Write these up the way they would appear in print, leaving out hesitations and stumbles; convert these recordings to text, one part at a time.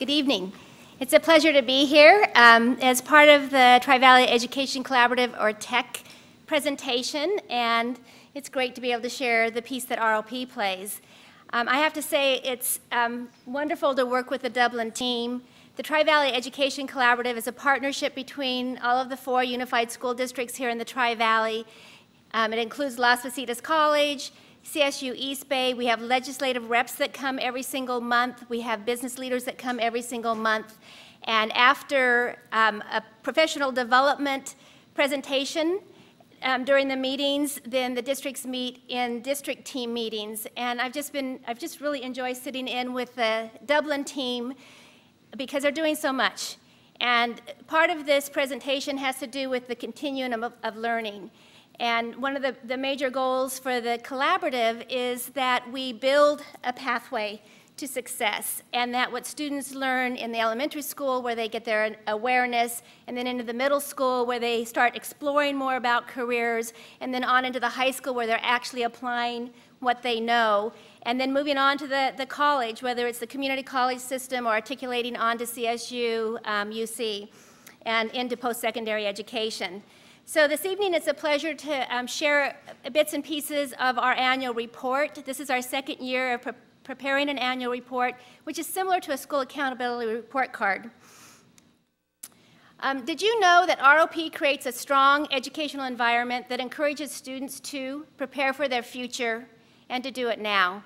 Good evening. It's a pleasure to be here as part of the Tri-Valley Education Collaborative, or TEC, presentation, and it's great to be able to share the piece that ROP plays. I have to say it's wonderful to work with the Dublin team. The Tri-Valley Education Collaborative is a partnership between all of the 4 unified school districts here in the Tri-Valley. It includes Las Positas College, CSU East Bay. We have legislative reps that come every single month. We have business leaders that come every single month. And after a professional development presentation during the meetings, then the districts meet in district team meetings. And I've just really enjoyed sitting in with the Dublin team because they're doing so much. And part of this presentation has to do with the continuum of learning. And one of the major goals for the collaborative is that we build a pathway to success, and that what students learn in the elementary school, where they get their awareness, and then into the middle school, where they start exploring more about careers, and then on into the high school, where they're actually applying what they know, and then moving on to the college, whether it's the community college system or articulating on to CSU, UC, and into post-secondary education. So this evening it's a pleasure to share bits and pieces of our annual report. This is our second year of preparing an annual report, which is similar to a school accountability report card. Did you know that ROP creates a strong educational environment that encourages students to prepare for their future and to do it now?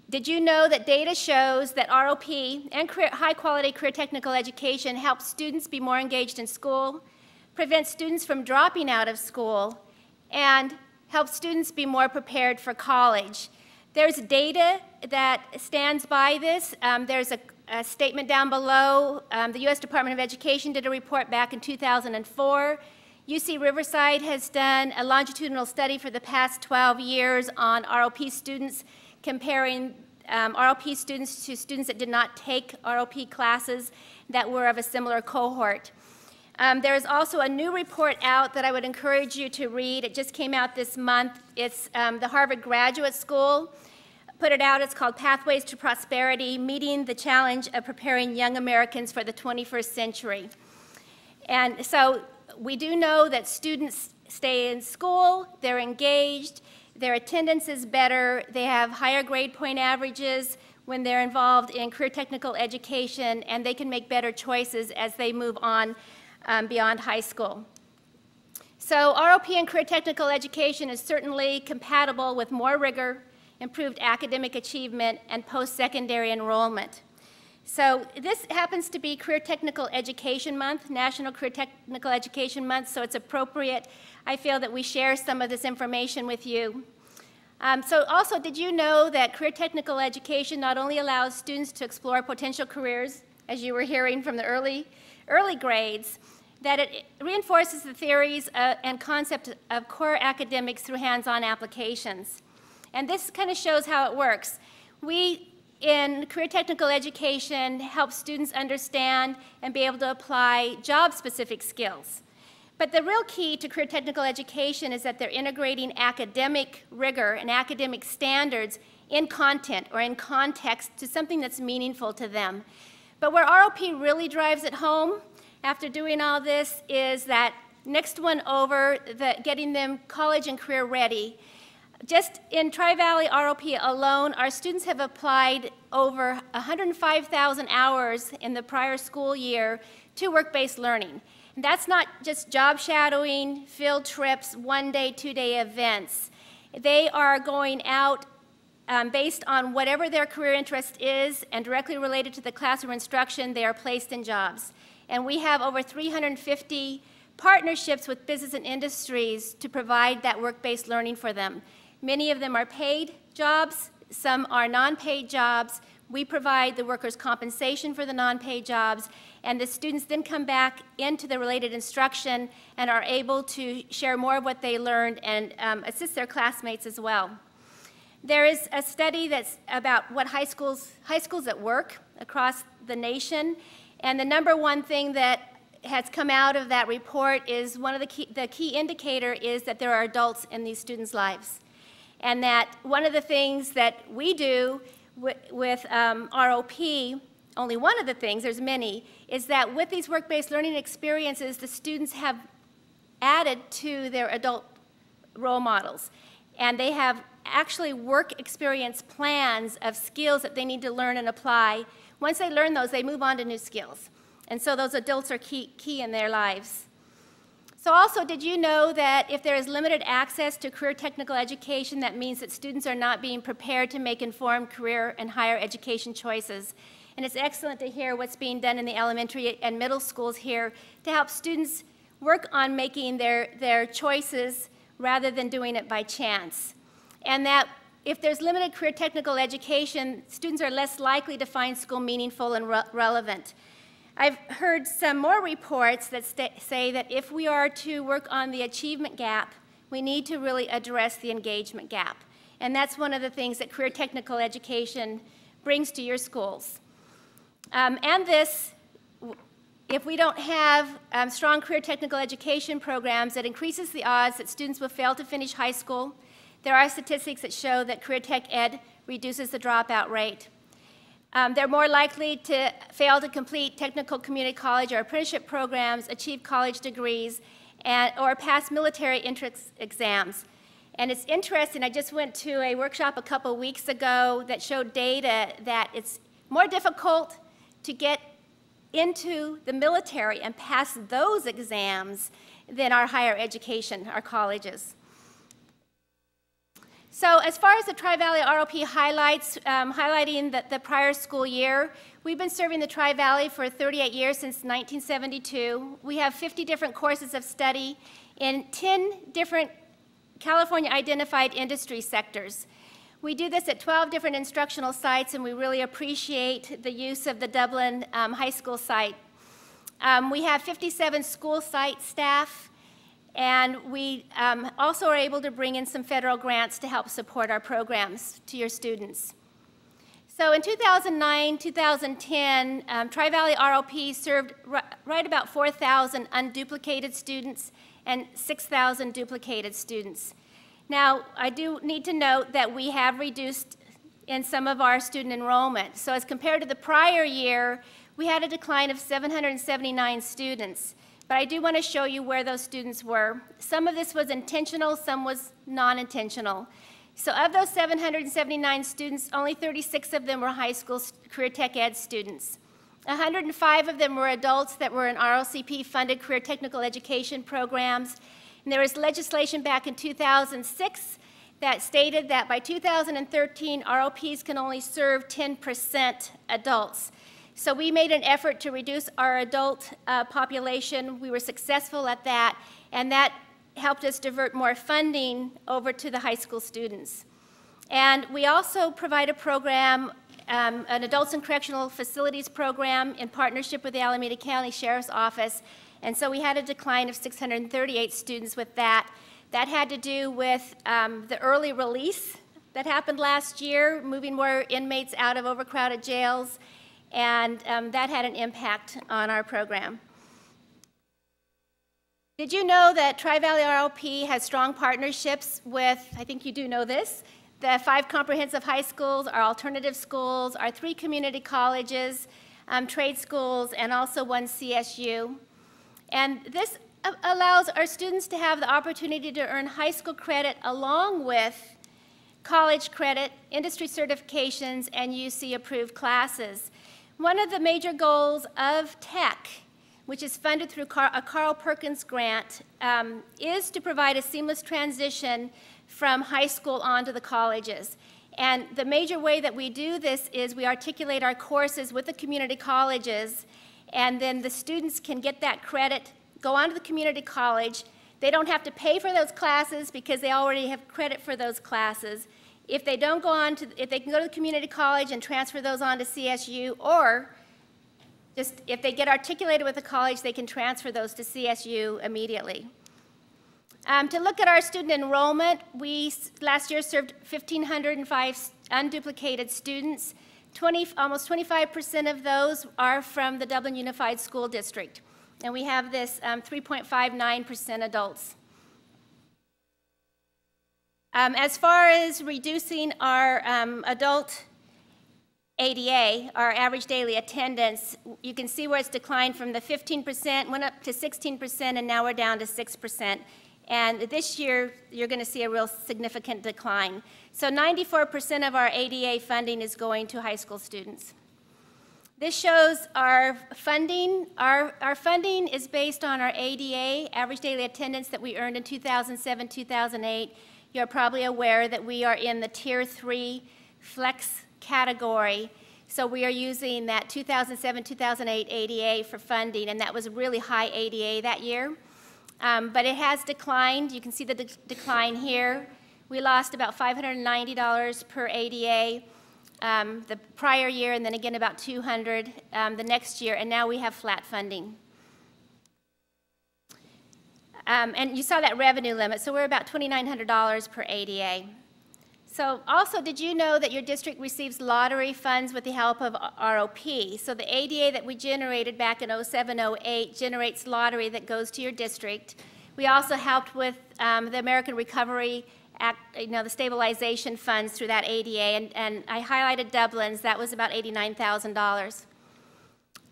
Did you know that data shows that ROP and high-quality career technical education helps students be more engaged in school, prevent students from dropping out of school, and help students be more prepared for college? There's data that stands by this. There's a statement down below. The U.S. Department of Education did a report back in 2004. UC Riverside has done a longitudinal study for the past 12 years on ROP students, comparing ROP students to students that did not take ROP classes that were of a similar cohort. There is also a new report out that I would encourage you to read. It just came out this month. It's the Harvard Graduate School put it out. It's called Pathways to Prosperity, Meeting the Challenge of Preparing Young Americans for the 21st Century. And so we do know that students stay in school, they're engaged, their attendance is better, they have higher grade point averages when they're involved in career technical education, and they can make better choices as they move on beyond high school. So ROP and career technical education is certainly compatible with more rigor, improved academic achievement, and post-secondary enrollment. So this happens to be Career Technical Education Month, National Career Technical Education Month, so it's appropriate, I feel, that we share some of this information with you. So also, did you know that career technical education not only allows students to explore potential careers, as you were hearing from the early grades, that it reinforces the theories and concepts of core academics through hands-on applications. And this kind of shows how it works. We, in career technical education, help students understand and be able to apply job-specific skills. But the real key to career technical education is that they're integrating academic rigor and academic standards in content or in context to something that's meaningful to them. But where ROP really drives it home after doing all this is that next one over, getting them college and career ready. Just in Tri-Valley ROP alone, our students have applied over 105,000 hours in the prior school year to work-based learning. And that's not just job shadowing, field trips, one-day, two-day events. They are going out based on whatever their career interest is and directly related to the classroom instruction. They are placed in jobs. And we have over 350 partnerships with business and industries to provide that work-based learning for them. Many of them are paid jobs, some are non-paid jobs. We provide the workers' compensation for the non-paid jobs, and the students then come back into the related instruction and are able to share more of what they learned and assist their classmates as well. There is a study that's about what high schools at work across the nation, and the number one thing that has come out of that report is the key indicator is that there are adults in these students' lives. And that one of the things that we do with ROP, only one of the things, there's many, is that with these work-based learning experiences, the students have added to their adult role models. And they have actually work experience plans of skills that they need to learn and apply. Once they learn those, they move on to new skills. And so those adults are key in their lives. So also, did you know that if there is limited access to career technical education, that means that students are not being prepared to make informed career and higher education choices? And it's excellent to hear what's being done in the elementary and middle schools here to help students work on making their choices rather than doing it by chance. And that if there's limited career technical education, students are less likely to find school meaningful and relevant. I've heard some more reports that say that if we are to work on the achievement gap, we need to really address the engagement gap. And that's one of the things that career technical education brings to your schools. If we don't have strong career technical education programs, it increases the odds that students will fail to finish high school. There are statistics that show that career tech ed reduces the dropout rate. They're more likely to fail to complete technical community college or apprenticeship programs, achieve college degrees, or pass military entrance exams. And it's interesting, I just went to a workshop a couple weeks ago that showed data that it's more difficult to get into the military and pass those exams than our higher education, our colleges. So as far as the Tri-Valley ROP highlights, highlighting the prior school year, we've been serving the Tri-Valley for 38 years, since 1972. We have 50 different courses of study in 10 different California-identified industry sectors. We do this at 12 different instructional sites, and we really appreciate the use of the Dublin High School site. We have 57 school site staff, and we also are able to bring in some federal grants to help support our programs to your students. So in 2009, 2010, Tri-Valley ROP served right about 4,000 unduplicated students and 6,000 duplicated students. Now, I do need to note that we have reduced in some of our student enrollment. So as compared to the prior year, we had a decline of 779 students. But I do want to show you where those students were. Some of this was intentional, some was non-intentional. So of those 779 students, only 36 of them were high school career tech ed students. 105 of them were adults that were in ROCP-funded career technical education programs. And there was legislation back in 2006 that stated that by 2013, ROPs can only serve 10% adults. So we made an effort to reduce our adult population. We were successful at that, and that helped us divert more funding over to the high school students. And we also provide a program, an Adults in Correctional Facilities program in partnership with the Alameda County Sheriff's Office. And so we had a decline of 638 students with that. That had to do with the early release that happened last year, moving more inmates out of overcrowded jails, and that had an impact on our program. Did you know that Tri-Valley ROP has strong partnerships with, I think you do know this, the 5 comprehensive high schools, our alternative schools, our 3 community colleges, trade schools, and also 1 CSU. And this allows our students to have the opportunity to earn high school credit along with college credit, industry certifications, and UC-approved classes. One of the major goals of TEC, which is funded through a Carl Perkins grant, is to provide a seamless transition from high school on to the colleges. And the major way that we do this is we articulate our courses with the community colleges, and then the students can get that credit, go on to the community college. They don't have to pay for those classes because they already have credit for those classes. If they don't go on to, if they can go to the community college and transfer those on to CSU, or just if they get articulated with the college, they can transfer those to CSU immediately. To look at our student enrollment, we last year served 1,505 unduplicated students. Almost 25% of those are from the Dublin Unified School District. And we have this 3.59% adults. As far as reducing our adult ADA, our average daily attendance, you can see where it's declined from the 15%, went up to 16%, and now we're down to 6%. And this year, you're going to see a real significant decline. So 94% of our ADA funding is going to high school students. This shows our funding. Our funding is based on our ADA, average daily attendance, that we earned in 2007, 2008. You're probably aware that we are in the Tier 3 flex category. So we are using that 2007, 2008 ADA for funding, and that was a really high ADA that year. But it has declined. You can see the decline here. We lost about $590 per ADA the prior year, and then again about $200 the next year, and now we have flat funding. And you saw that revenue limit, so we're about $2,900 per ADA. So also, did you know that your district receives lottery funds with the help of ROP? So the ADA that we generated back in 07, 08 generates lottery that goes to your district. We also helped with the American Recovery Act, the stabilization funds through that ADA, and I highlighted Dublin's. That was about $89,000.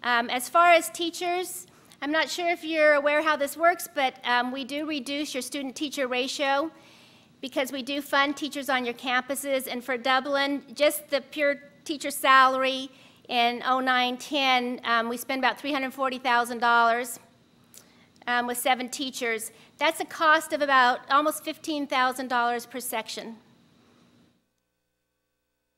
As far as teachers, I'm not sure if you're aware how this works, but we do reduce your student-teacher ratio because we do fund teachers on your campuses. And for Dublin, just the pure teacher salary in 09-10, we spend about $340,000 with 7 teachers. That's a cost of about almost $15,000 per section.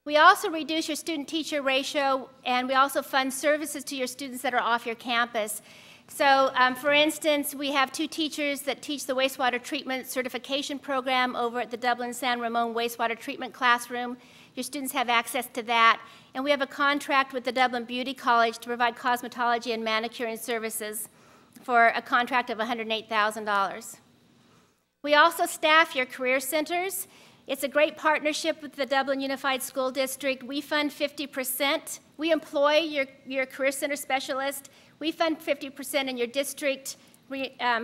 We also reduce your student-teacher ratio, and we also fund services to your students that are off your campus. So, for instance, we have 2 teachers that teach the wastewater treatment certification program over at the Dublin San Ramon wastewater treatment classroom. Your students have access to that. And we have a contract with the Dublin Beauty College to provide cosmetology and manicuring services for a contract of $108,000. We also staff your career centers. It's a great partnership with the Dublin Unified School District. We fund 50%. We employ your career center specialist. We fund 50%, and your district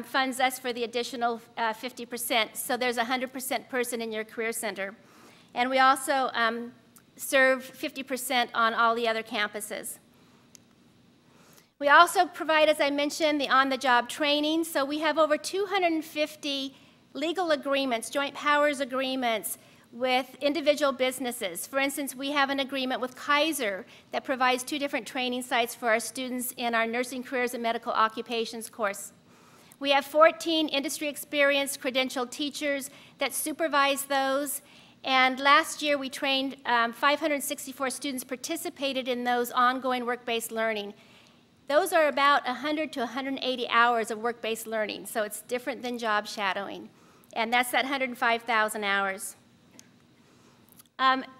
funds us for the additional 50%. So there's a 100% person in your career center. And we also serve 50% on all the other campuses. We also provide, as I mentioned, the on-the-job training. So we have over 250 legal agreements, joint powers agreements with individual businesses. For instance, we have an agreement with Kaiser that provides 2 different training sites for our students in our nursing careers and medical occupations course. We have 14 industry experienced credentialed teachers that supervise those. And last year we trained 564 students participated in those ongoing work-based learning. Those are about 100 to 180 hours of work-based learning, so it's different than job shadowing. And that's that 105,000 hours.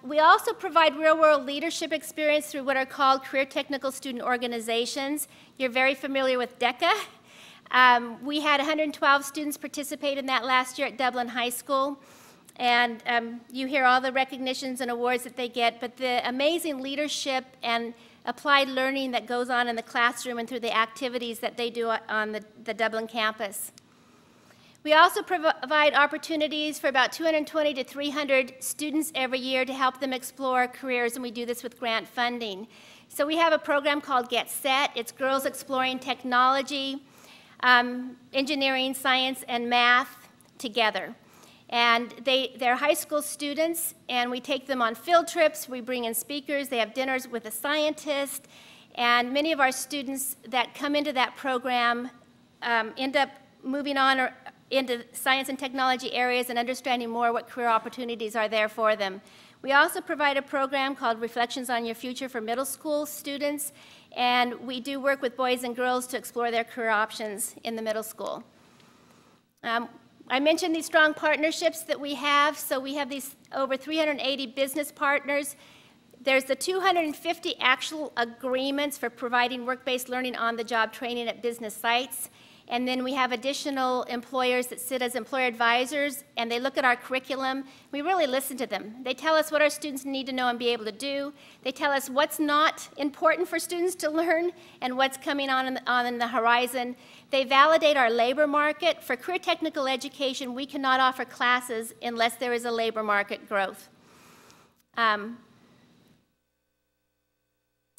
We also provide real-world leadership experience through what are called career technical student organizations. You're very familiar with DECA. We had 112 students participate in that last year at Dublin High School. And you hear all the recognitions and awards that they get, but the amazing leadership and applied learning that goes on in the classroom and through the activities that they do on the Dublin campus. We also provide opportunities for about 220 to 300 students every year to help them explore careers, and we do this with grant funding. So we have a program called Get Set. It's Girls Exploring Technology, Engineering, Science, and Math together. And they're high school students, and we take them on field trips. We bring in speakers. They have dinners with a scientist. And many of our students that come into that program end up moving on into science and technology areas and understanding more what career opportunities are there for them. We also provide a program called Reflections on Your Future for middle school students, and we do work with boys and girls to explore their career options in the middle school. I mentioned these strong partnerships that we have. So we have these over 380 business partners. There's the 250 actual agreements for providing work-based learning on-the-job training at business sites. And then we have additional employers that sit as employer advisors, and they look at our curriculum. We really listen to them. They tell us what our students need to know and be able to do. They tell us what's not important for students to learn and what's coming on in the horizon. They validate our labor market. For career technical education, we cannot offer classes unless there is a labor market growth.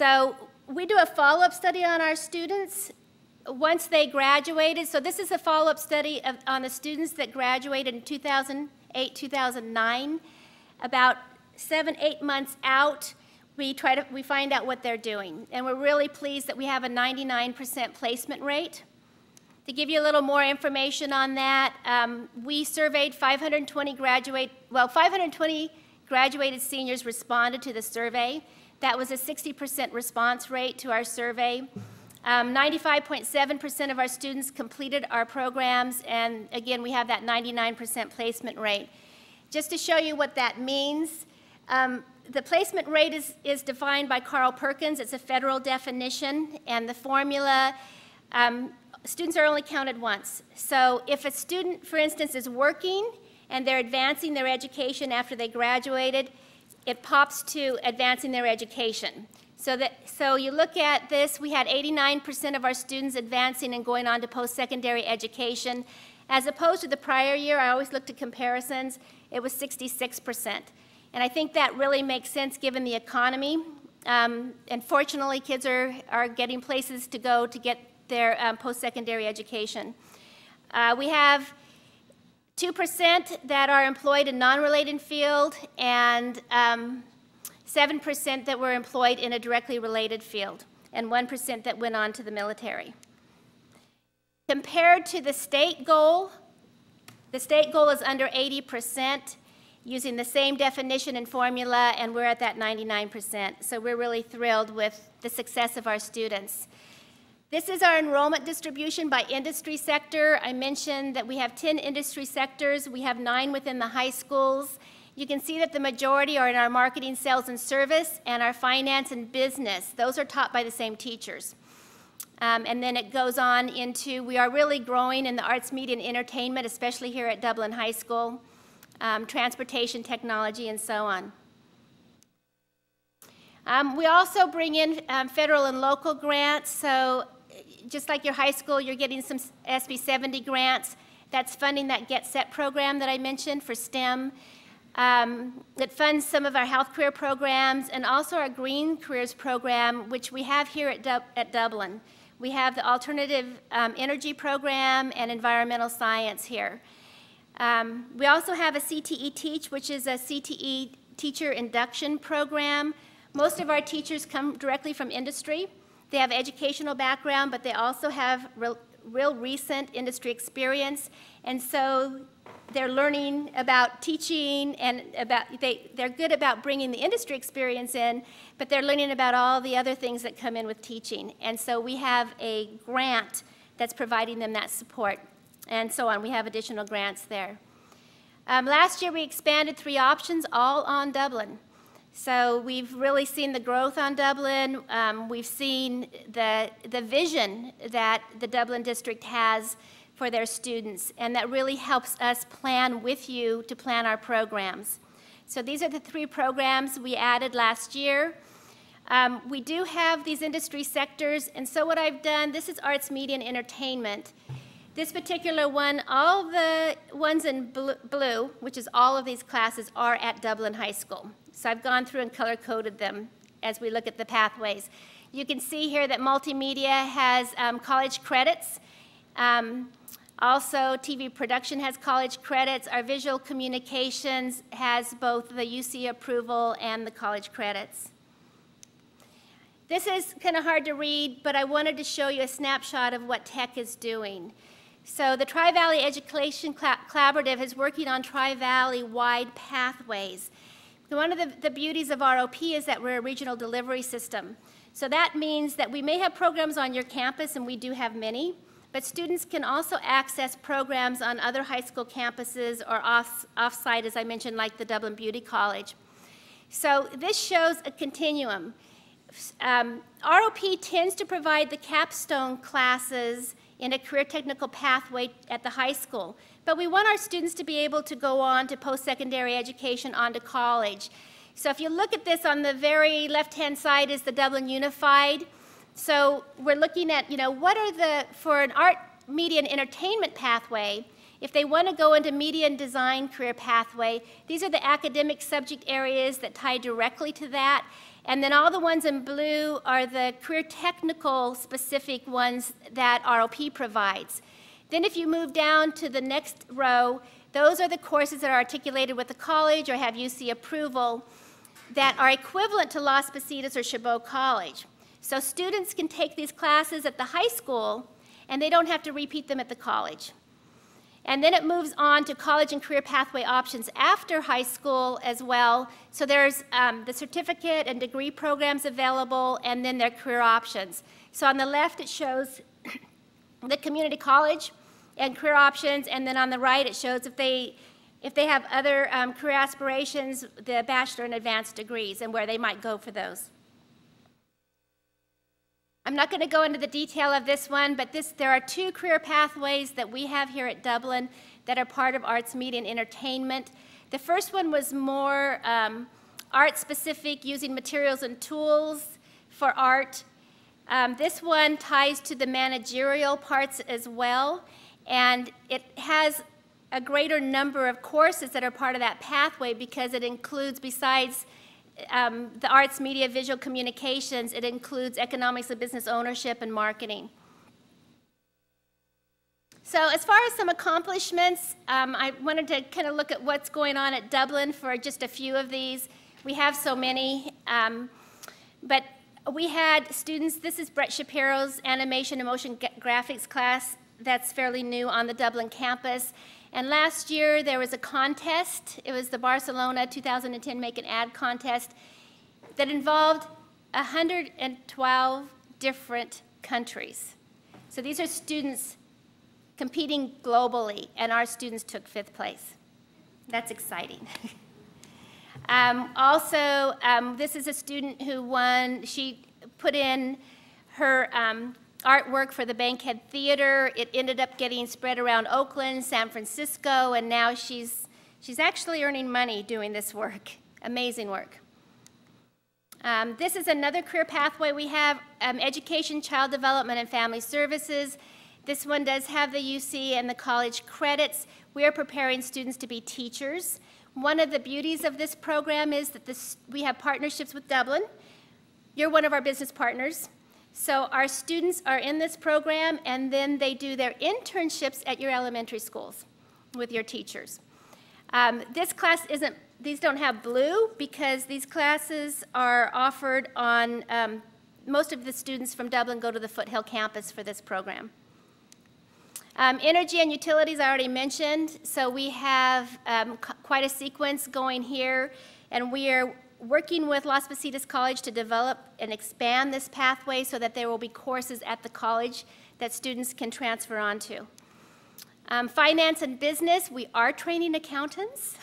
So we do a follow-up study on our students once they graduated. So this is a follow-up study on the students that graduated in 2008, 2009. About 7-8 months out, we find out what they're doing. And we're really pleased that we have a 99% placement rate. To give you a little more information on that, we surveyed 520 graduated seniors responded to the survey. That was a 60% response rate to our survey. 95.7% of our students completed our programs, and again, we have that 99% placement rate. Just to show you what that means, the placement rate is defined by Carl Perkins. It's a federal definition, and the formula, students are only counted once. So if a student, for instance, is working and they're advancing their education after they graduated, it pops to advancing their education. So you look at this, we had 89% of our students advancing and going on to post-secondary education. As opposed to the prior year, I always looked at comparisons, it was 66%. And I think that really makes sense given the economy. And fortunately, kids are getting places to go to get their post-secondary education. We have 2% that are employed in non-related field, and 7% that were employed in a directly related field, and 1% that went on to the military. Compared to the state goal is under 80% using the same definition and formula, and we're at that 99%. So we're really thrilled with the success of our students. This is our enrollment distribution by industry sector. I mentioned that we have 10 industry sectors. We have 9 within the high schools. You can see that the majority are in our marketing, sales, and service, and our finance and business. Those are taught by the same teachers. And then it goes on into, we are really growing in the arts, media, and entertainment, especially here at Dublin High School, transportation, technology, and so on. We also bring in federal and local grants. So just like your high school, you're getting some SB 70 grants. That's funding that Get Set program that I mentioned for STEM. It funds some of our health career programs and also our Green Careers program, which we have here at Dublin. We have the Alternative Energy program and Environmental Science here. We also have a CTE Teach, which is a CTE teacher induction program. Most of our teachers come directly from industry. They have educational background, but they also have real recent industry experience. And so they're learning about teaching, and they're good about bringing the industry experience in, but they're learning about all the other things that come in with teaching. And so we have a grant that's providing them that support, and so on. We have additional grants there. Last year we expanded 3 options, all on Dublin. So we've really seen the growth on Dublin. We've seen the vision that the Dublin district has for their students, and that really helps us plan with you to plan our programs. So these are the 3 programs we added last year. We do have these industry sectors, and so what I've done, this is arts, media, and entertainment. This particular one, all the ones in blue, which is all of these classes, are at Dublin High School. So I've gone through and color-coded them as we look at the pathways. You can see here that multimedia has college credits. Also, TV production has college credits. Our visual communications has both the UC approval and the college credits. This is kind of hard to read, but I wanted to show you a snapshot of what tech is doing. So the Tri-Valley Education Collaborative is working on Tri-Valley-wide pathways. One of the beauties of ROP is that we're a regional delivery system. So that means that we may have programs on your campus, and we do have many, but students can also access programs on other high school campuses or off-site, as I mentioned, like the Dublin Beauty College. So this shows a continuum. ROP tends to provide the capstone classes in a career technical pathway at the high school. But we want our students to be able to go on to post-secondary education, on to college. So if you look at this, on the very left-hand side is the Dublin Unified. So we're looking at, what are for an art, media, and entertainment pathway, if they want to go into media and design career pathway, these are the academic subject areas that tie directly to that. And then all the ones in blue are the career technical specific ones that ROP provides. Then if you move down to the next row, those are the courses that are articulated with the college or have UC approval that are equivalent to Las Positas or Chabot College. So students can take these classes at the high school and they don't have to repeat them at the college. And then it moves on to college and career pathway options after high school as well. So there's the certificate and degree programs available, and then their career options. So on the left, it shows the community college and career options, and then on the right, it shows if they have other career aspirations, the bachelor and advanced degrees, and where they might go for those. I'm not going to go into the detail of this one, but there are 2 career pathways that we have here at Dublin that are part of arts, media, and entertainment. The first one was more art-specific, using materials and tools for art. This one ties to the managerial parts as well, and it has a greater number of courses that are part of that pathway because it includes, besides the arts, media, visual communications, it includes economics and business ownership and marketing. So as far as some accomplishments, I wanted to kind of look at what's going on at Dublin for just a few of these. We have so many, but we had students, this is Brett Shapiro's animation and motion graphics class that's fairly new on the Dublin campus. And last year, there was a contest. It was the Barcelona 2010 Make an Ad contest that involved 112 different countries. So these are students competing globally, and our students took 5th place. That's exciting. Also, this is a student who won. She put in her artwork for the Bankhead Theater. It ended up getting spread around Oakland, San Francisco, and now she's actually earning money doing this work. Amazing work. This is another career pathway we have, education, child development, and family services. This one does have the UC and the college credits. We are preparing students to be teachers. One of the beauties of this program is that we have partnerships with Dublin. You're one of our business partners. So our students are in this program, and then they do their internships at your elementary schools with your teachers. This class these don't have blue because these classes are offered on, most of the students from Dublin go to the Foothill campus for this program. Energy and utilities I already mentioned, so we have quite a sequence going here, and we are working with Las Positas College to develop and expand this pathway so that there will be courses at the college that students can transfer onto. Finance and business, we are training accountants.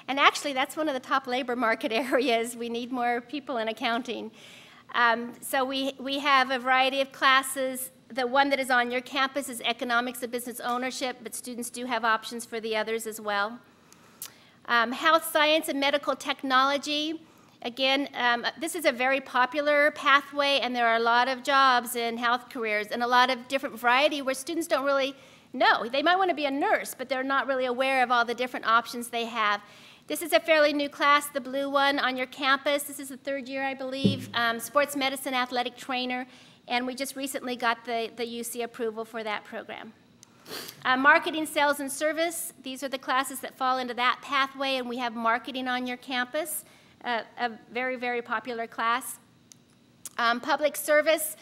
And actually, that's one of the top labor market areas. We need more people in accounting. So we have a variety of classes. The one that is on your campus is economics and business ownership, but students do have options for the others as well. Health science and medical technology. Again, this is a very popular pathway, and there are a lot of jobs in health careers and a lot of different variety where students don't really know. They might want to be a nurse, but they're not really aware of all the different options they have. This is a fairly new class, the blue one on your campus. This is the 3rd year, I believe, sports medicine athletic trainer, and we just recently got the UC approval for that program. Marketing, sales, and service, these are the classes that fall into that pathway, and we have marketing on your campus, a very, very popular class. Public service,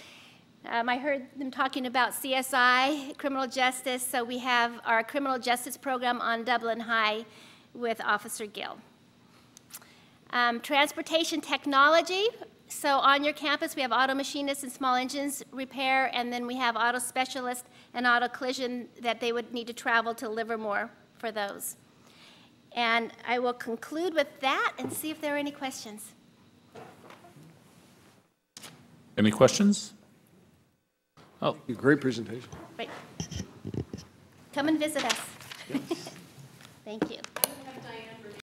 I heard them talking about CSI, criminal justice, so we have our criminal justice program on Dublin High with Officer Gill. Transportation technology, so on your campus we have auto machinists and small engines repair, and then we have auto specialists and auto collision that they would need to travel to Livermore for those. And I will conclude with that and see if there are any questions. Any questions? Oh, great presentation. Great. Come and visit us. Thank you.